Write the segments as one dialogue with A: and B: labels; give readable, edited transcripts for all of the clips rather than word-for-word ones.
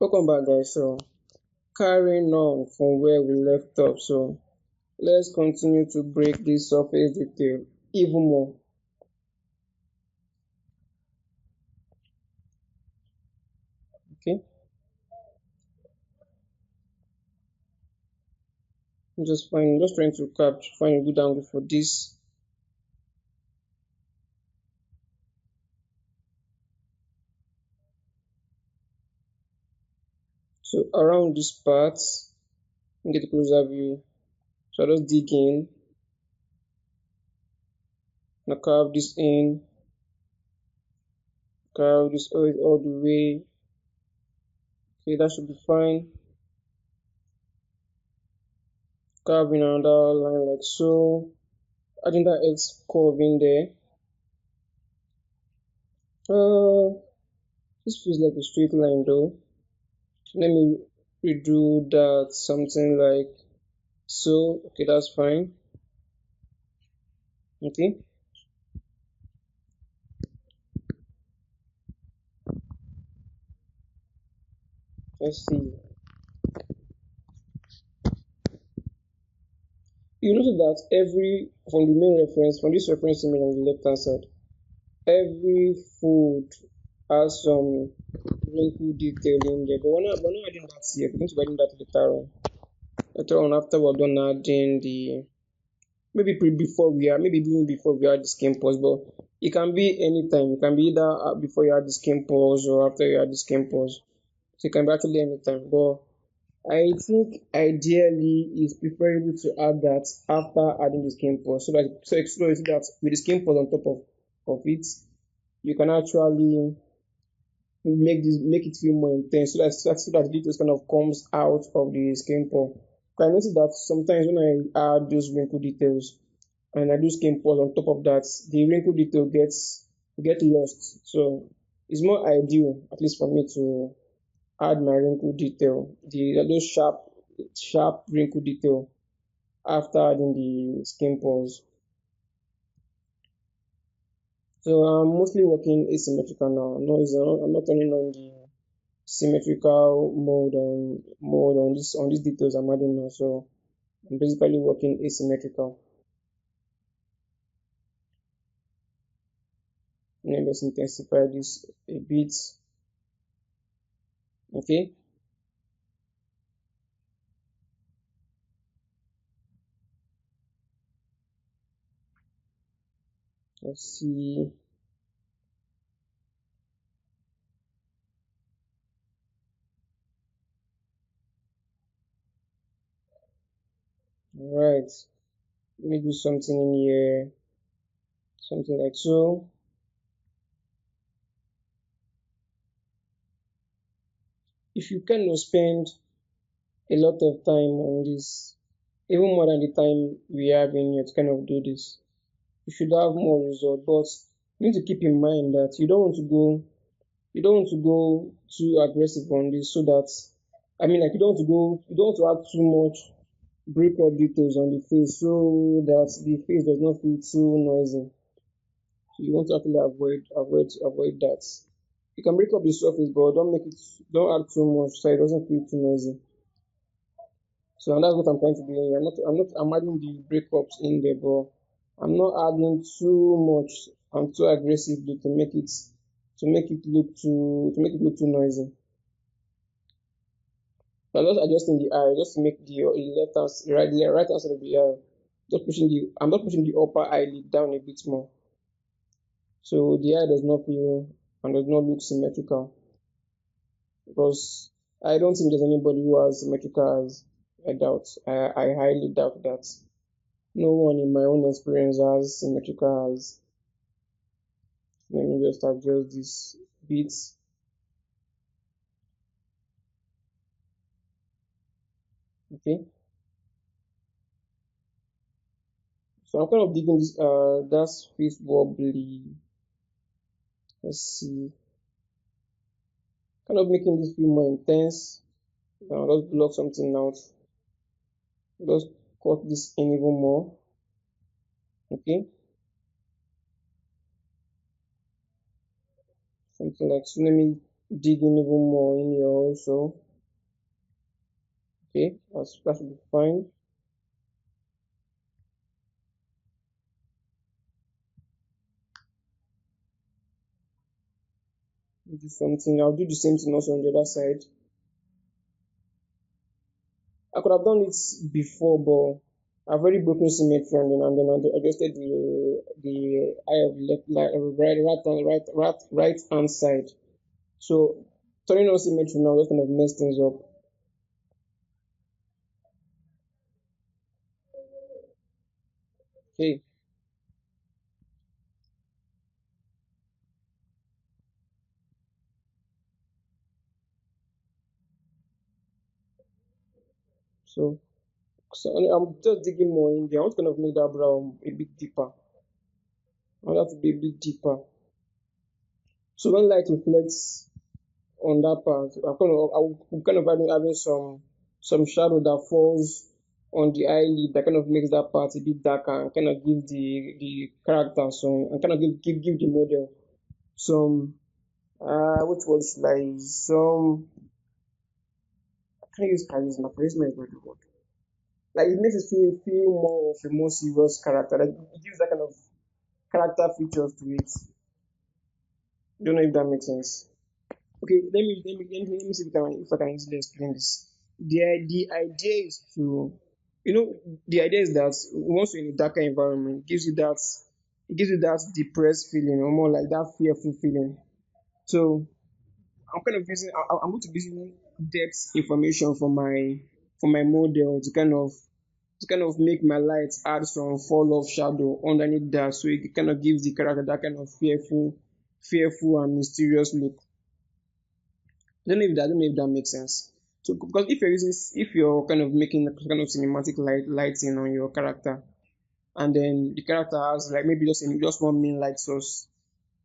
A: Welcome back, guys. So carrying on from where we left off, so let's continue to break this surface detail even more. Okay, just trying to find a good angle for this. So around this part, get a closer view. So I just dig in, now carve this in, carve this all the way. Okay, that should be fine. Carving another line like so. Adding that X curve in there. This feels like a straight line though. Let me redo that something like so. Okay, that's fine. Okay, let's see. You notice that every from the main reference, from this reference image on the left hand side, every fold has some wrinkle detail in there. But we're not adding that here. We're going to be adding that later on. Later on, after we're done adding the maybe even before we add the skin pause, but it can be anytime. It can be either before you add the skin pause or after you add the skin pause. So it can be actually anytime. But I think ideally it's preferable to add that after adding the skin pause, so you see that with the skin pause on top of it, you can actually make it feel more intense, so that the details kind of comes out of the skin pore. I notice that sometimes when I add those wrinkle details and I do skin pores on top of that, the wrinkle detail get lost. So it's more ideal, at least for me, to add my wrinkle detail, those sharp wrinkle detail after adding the skin pores. So I'm mostly working asymmetrical now. No, I'm not turning on the symmetrical mode on these details I'm adding now. So I'm basically working asymmetrical. Let's intensify this a bit. Okay. Let's see. All right. Let me do something in here. Something like so. If you kind of spend a lot of time on this, even more than the time we have in here to kind of do this, you should have more result. But you need to keep in mind that you don't want to go too aggressive on this, so that like you don't want to add too much breakup details on the face so that the face does not feel too noisy. So you want to actually avoid that. You can break up the surface, but don't add too much so it doesn't feel too noisy. So and that's what I'm trying to do here. I'm adding the breakups in there, but I'm not adding too much and too aggressively to make it look too noisy. So I'm just adjusting the eye just to make the right hand side of the eye. I'm not pushing the upper eyelid down a bit more. So the eye does not feel and does not look symmetrical. Because I don't think there's anybody who has symmetrical eyes. I doubt. I highly doubt that. No one in my own experience has symmetrical eyes. Let me just adjust this bit. Okay. So I'm kind of digging this that's face wobbly. Let's see. Kind of making this feel more intense. Now let's block something out. Just cut this in even more. Okay. Something like so. Let me digging even more in here also. Okay, that should be fine. Do something. I'll do the same thing also on the other side. I could have done it before, but I've already broken symmetry and then I adjusted the eye of left, right hand side. So turning on symmetry now just kind of mess things up. Okay, so I'm just digging more in there. I want to kind of make that brown a bit deeper. I want that to be a bit deeper. So when light reflects on that part, I'm kind of having some shadow that falls on the eyelid that kind of makes that part a bit darker and kind of give the character some and kind of give the model some which was like some I can't use charisma. Charisma is not the word. Like it makes it feel more of a more serious character. Like it gives that kind of character features to it. Don't know if that makes sense. Okay, let me see if I can easily explain this. The idea is to, you know, the idea is that once you're in a darker environment, it gives you that depressed feeling or more like that fearful feeling. So I'm going to be using depth information for my model to kind of make my light add some fall off shadow underneath that, so it kind of gives the character that kind of fearful and mysterious look. I don't know if that makes sense. So because if you're kind of making a kind of cinematic lighting on your character, and then the character has like maybe just one main light source,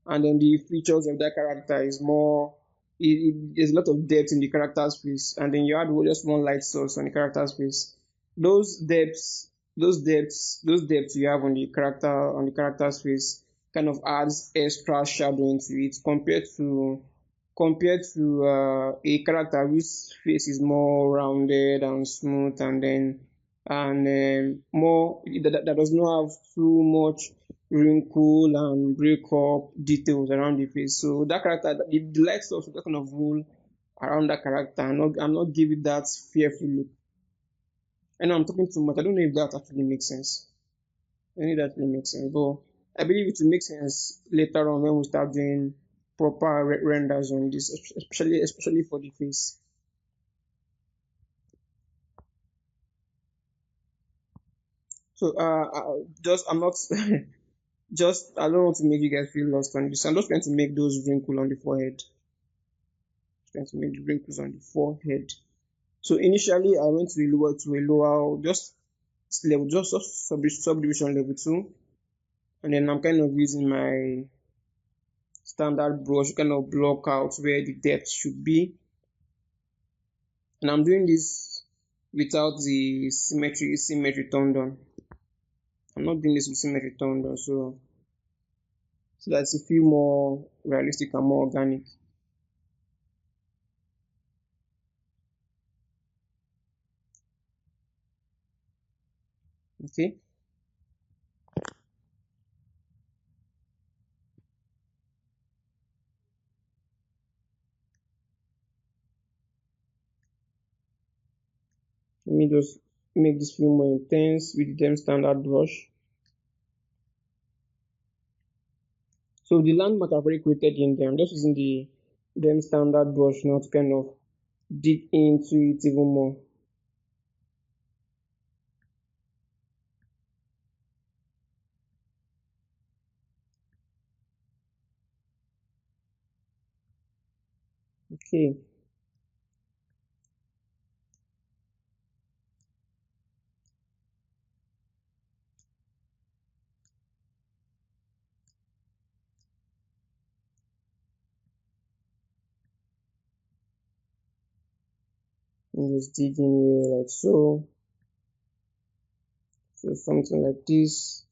A: and then the features of that character is more there's a lot of depth in the character's face, and then you add just one light source on the character's face. Those depths you have on the character's face kind of adds extra shadow into it compared to a character whose face is more rounded and smooth, and more that does not have too much wrinkle and breakup details around the face. So that character, the light stuff should kind of rule around that character. I'm not giving that fearful look. I know I'm talking too much. I don't know if that actually makes sense. I don't know if that actually makes sense, but I believe it will make sense later on when we start doing proper renders on this, especially for the face. So just I'm not just I don't want to make you guys feel lost on this. I'm just trying to make those wrinkles on the forehead. Trying to make the wrinkles on the forehead. So initially I went to a lower just subdivision level 2, and then I'm kind of using my standard brush to kind of block out where the depth should be, and I'm doing this without the symmetry turned on. I'm not doing this with symmetry turned on, so that it's a feel more realistic and more organic. Okay, let me just make this feel more intense with the standard brush. So the landmark I've already created in there, I'm just using the them standard brush now to kind of dig into it even more. Okay, I'm just digging here like so. So something like this.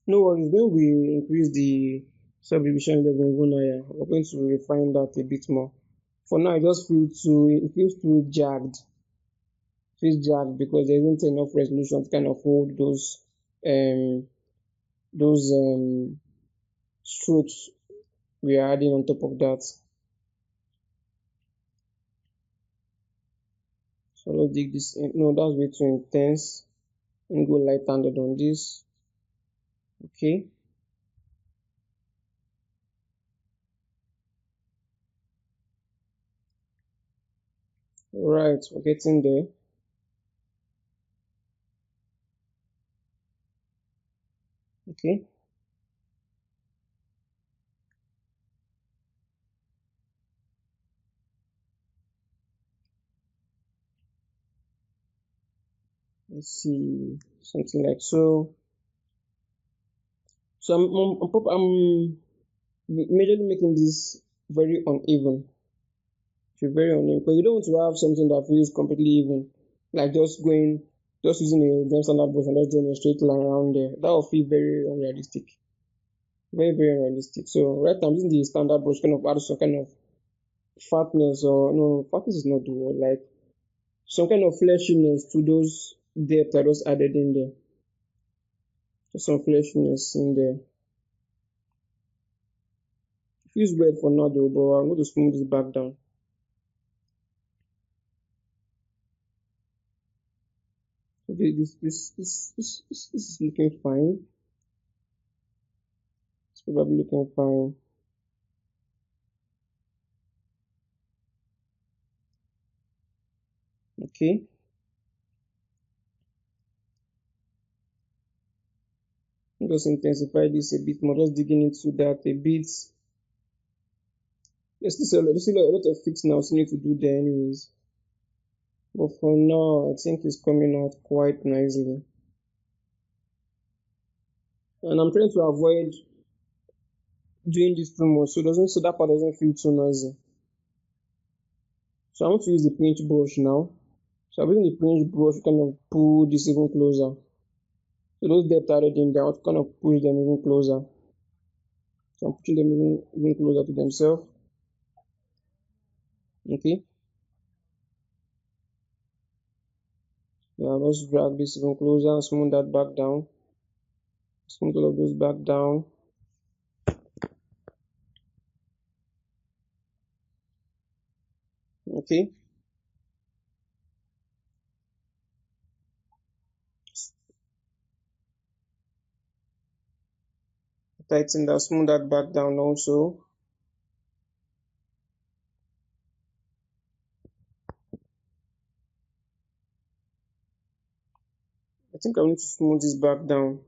A: No worries, when we increase the subdivision level even higher. We're going to refine that a bit more. For now, it feels too jagged. It feels jagged because there isn't enough resolution to kind of hold um those strokes we are adding on top of that. So let's dig this in. No, that's way too intense. Let me go light-handed on this. Okay. Right, we're getting there. Okay. Let's see something like so. So I'm majorly making this very uneven. Feel very uneven because you don't want to have something that feels completely even, like just using a them standard brush and just drawing a straight line around there. That will feel very unrealistic, very unrealistic. So right now I'm using the standard brush kind of add some kind of fatness or no fatness is not the word, like some kind of fleshiness to those depth I just added in there. Just some fleshiness in there. It feels weird for now though, but I'm going to smooth this back down. Okay, this is looking fine. It's probably looking fine. Okay, just intensify this a bit more. Just digging into that a bit. There's still a lot of fix now. Still need to do there anyways. But for now, I think it's coming out quite nicely. And I'm trying to avoid doing this too much so that part doesn't feel too noisy. So I want to use the pinch brush now. So I'm using the pinch brush to kind of pull this even closer. So those depth added in there, I want to kind of push them even closer. So I'm pushing them even closer to themselves. Okay. Yeah, let's drag this even closer and smooth that back down. Smooth all of those back down. Okay. Tighten that, smooth that back down also. I think I need to smooth this back down.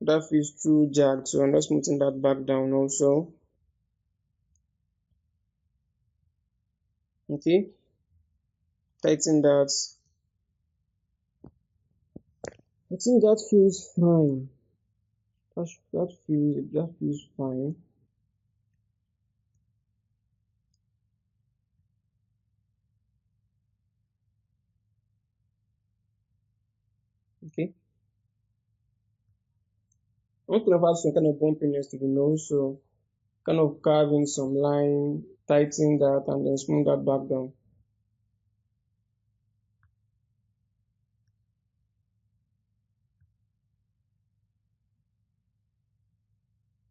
A: That feels too jagged, so I'm just smoothing that back down also. Okay. Tighten that. I think that feels fine. That feels fine. Okay. I want to have some kind of bumpiness to the nose, so kind of carve in some line, tighten that, and then smooth that back down.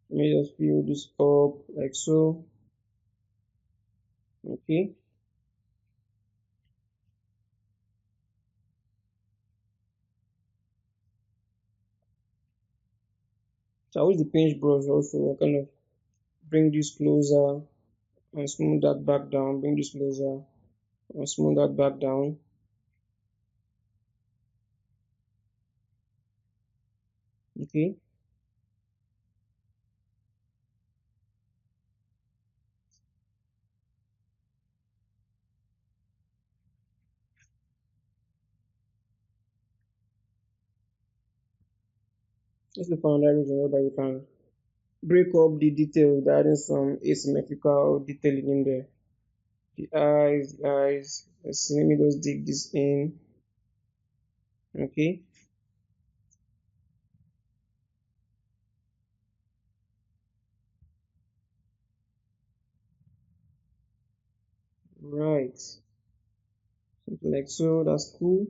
A: Let me just fill this up like so. Okay. So I use the pinch brush also, kind of bring this closer and smooth that back down. Bring this closer and smooth that back down. Okay. Let's look for another reason whereby you can break up the detail by adding some asymmetrical detailing in there. The eyes. Let's see, let me just dig this in. Okay. Right. Something like so. That's cool.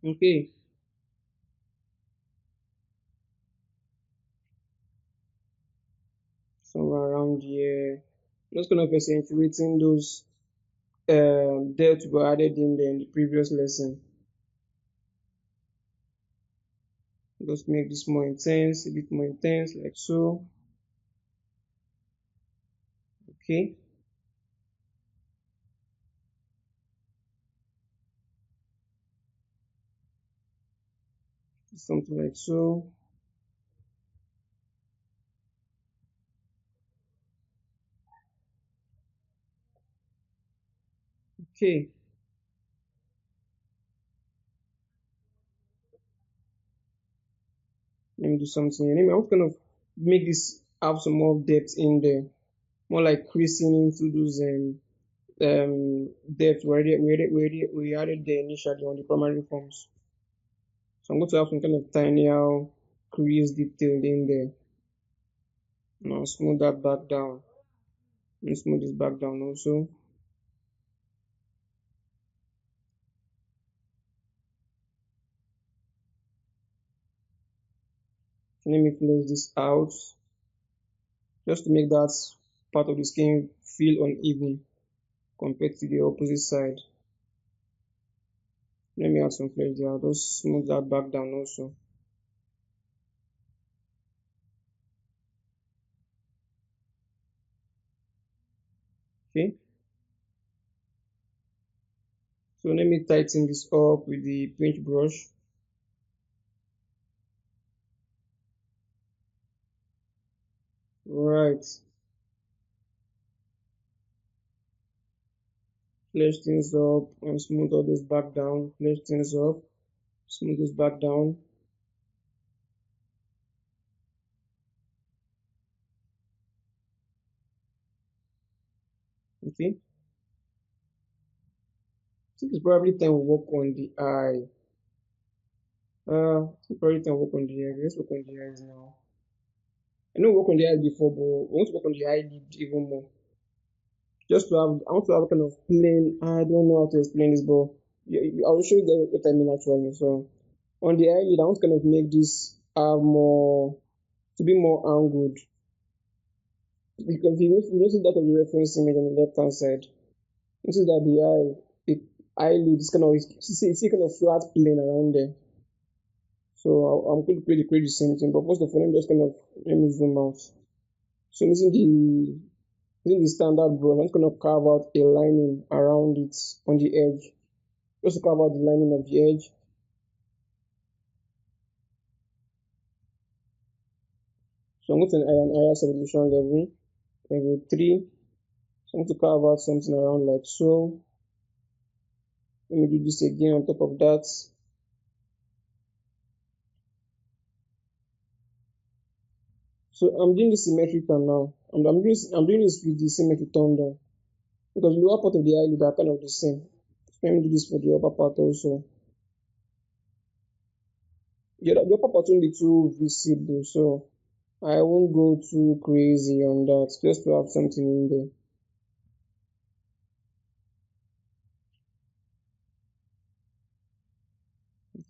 A: Okay. Somewhere around here. Just kind of accentuating those depth we added in the previous lesson. Just make this more intense, a bit more intense, like so. Okay. Something like so. Okay. Let me do something. Anyway, I'm going to make this have some more depth in there. More like creasing into those depth we added there initially on the primary forms. So I'm going to have some kind of tiny crease detail in there. Now smooth that back down. And smooth this back down also. So let me flesh this out just to make that part of the skin feel uneven compared to the opposite side. Let me add some flesh there. I'll just smooth that back down also. Okay. So let me tighten this up with the paint brush. Right. Flesh things up and smooth all those back down. Flesh things up, smooth those back down. Okay. I think it's probably time we work on the eye. It's probably time we work on the eye. Let's work on the eyes now. I know we worked on the eye before, but I want to work on the eyelid even more. Just to have, I want to have a kind of plain. I don't know how to explain this, but I will show you what I mean actually. So on the eyelid, I want to kind of make this have more to be more angled because if you notice that of the reference image on the left hand side, you see that the eyelid is kind of it's kind of flat plane around there. So I'm going to create the same thing, but first of all, let me zoom out. So using the standard brush, I'm just going to carve out a lining around it on the edge. Just to carve out the lining of the edge. So I'm going to an area selection level 3. So I'm going to carve out something around like so. Let me do this again on top of that. So I'm doing the symmetry turn now. And I'm doing this with the symmetry turn down. Because the lower part of the eyelid are kind of the same. So let me do this for the upper part also. The upper part won't be too visible, so I won't go too crazy on that, just to have something in there.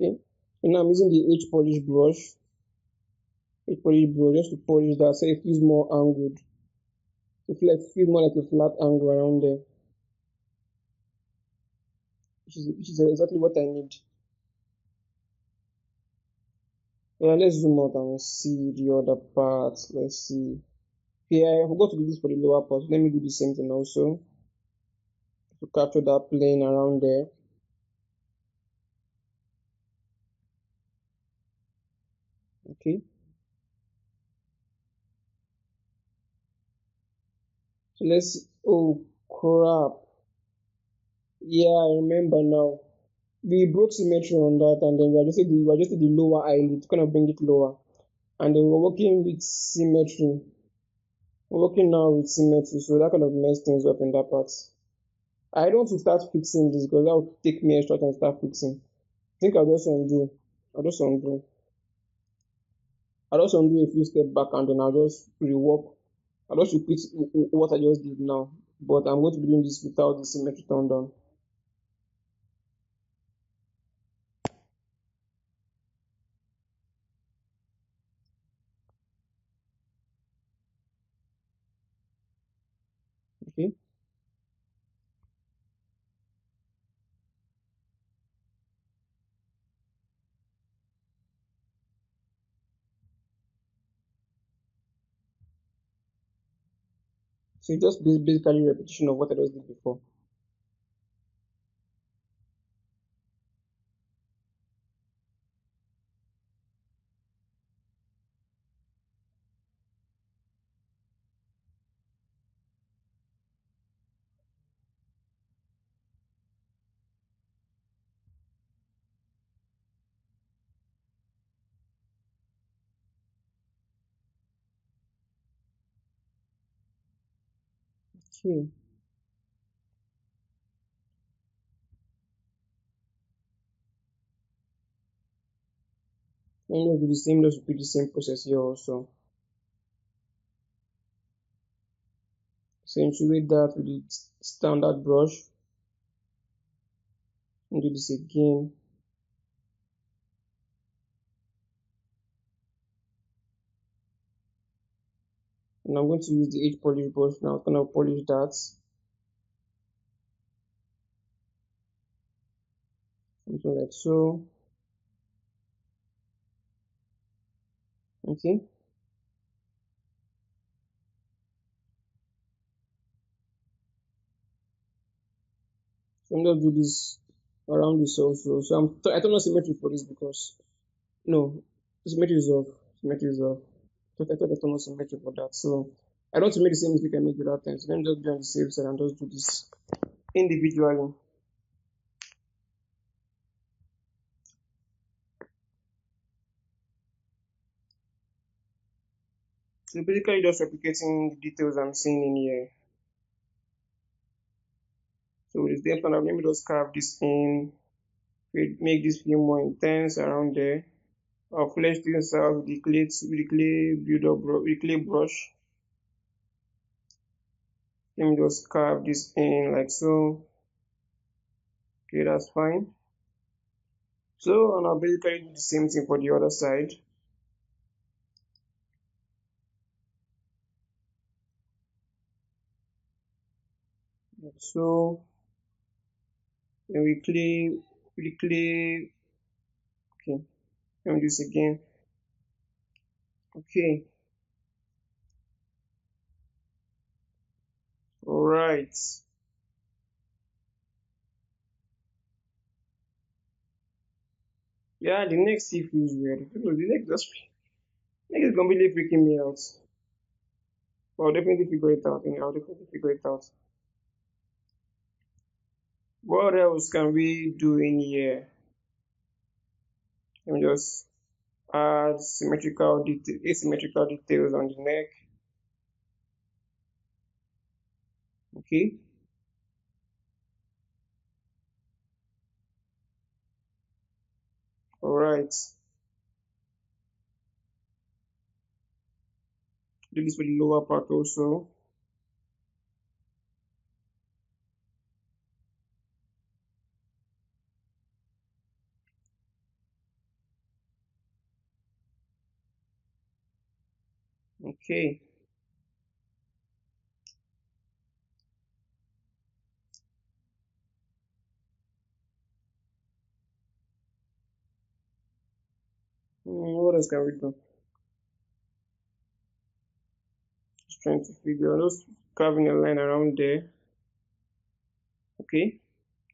A: Okay. So now I'm using the H polish brush just to polish that so it feels more angled. It feels more like a flat angle around there, which is exactly what I need. Yeah, let's zoom out and see the other part. Let's see. Okay, I forgot to do this for the lower part. Let me do the same thing also to capture that plane around there. Okay. So oh crap. Yeah, I remember now. We broke symmetry on that and then we adjusted the lower eyelid to kind of bring it lower. And then we're working with symmetry. We're working now with symmetry, so that kind of messed things up in that part. I don't want to start fixing this because that would take me extra time to start fixing. I think I'll just undo. I'll just undo. I'll just undo a few steps back and then I'll just rework I'll just repeat what I just did now, but I'm going to be doing this without the symmetry turned on. Okay, so it's just basically repetition of what I just did before. Okay, I'm going to do the same, just repeat the same process here also. Accentuate that with the standard brush and do this again. And I'm going to use the edge polish brush now. I'm going to polish that, something like so. Okay, so I'm going to do this around this also. So I don't know symmetry for this because no, symmetry is off. Symmetry is off. But I thought I turned on symmetry for that. So I don't want to make the same mistake I made the other time. So let me just be on the safe side and just do this individually. So basically just replicating the details I'm seeing in here. So with the depth, let me just carve this in, make this feel more intense around there. I'll flesh this out with the clay build up with the clay brush. Let me just carve this in like so. Okay, that's fine. So and I'll basically do the same thing for the other side. Like so then we clay. Okay, let me do this again. Okay, all right. Yeah, the next still feels weird. The next is completely freaking me out. But I'll definitely figure it out. I'll definitely figure it out. What else can we do in here? Let me just add asymmetrical details on the neck. Okay, all right. Do this for the lower part also. Okay. What else can we do? Just trying to figure out. Just carving a line around there. Okay.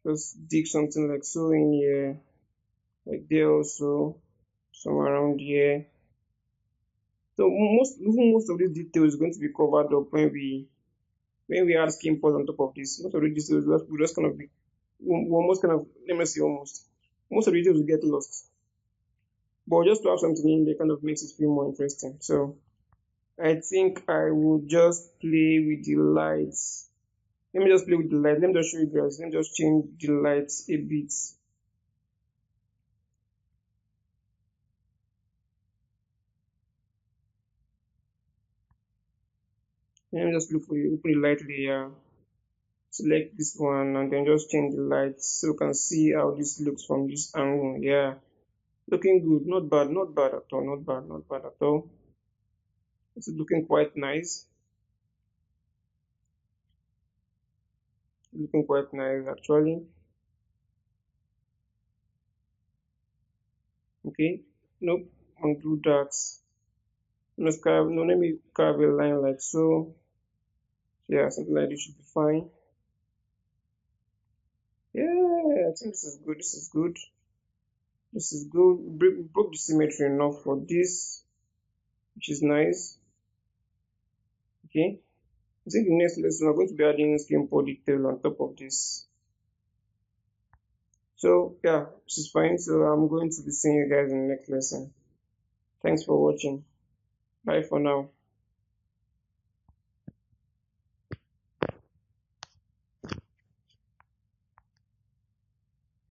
A: Just dig something like so in here, like there also, somewhere around here. So most of these details is going to be covered up when we add skin pores on top of this. Most of the details will just kind of be almost kind of, let me see, almost most of the details will get lost. But just to have something in there kind of makes it feel more interesting. So I think I will just play with the lights. Let me just play with the light. Let me just show you guys. Let me just change the lights a bit. Let me just look for you, open the light layer, select this one, and then just change the light so you can see how this looks from this angle. Yeah, looking good, not bad, not bad at all, not bad, not bad at all. It's looking quite nice, looking quite nice actually. Okay, nope, undo that. Let's carve, no, let me carve a line like so. Yeah, something like this should be fine. Yeah, I think this is good, this is good, this is good. We broke the symmetry enough for this, which is nice. Okay, I think the next lesson we're going to be adding skin pore detail on top of this. So yeah, this is fine. So I'm going to be seeing you guys in the next lesson. Thanks for watching. Bye for now.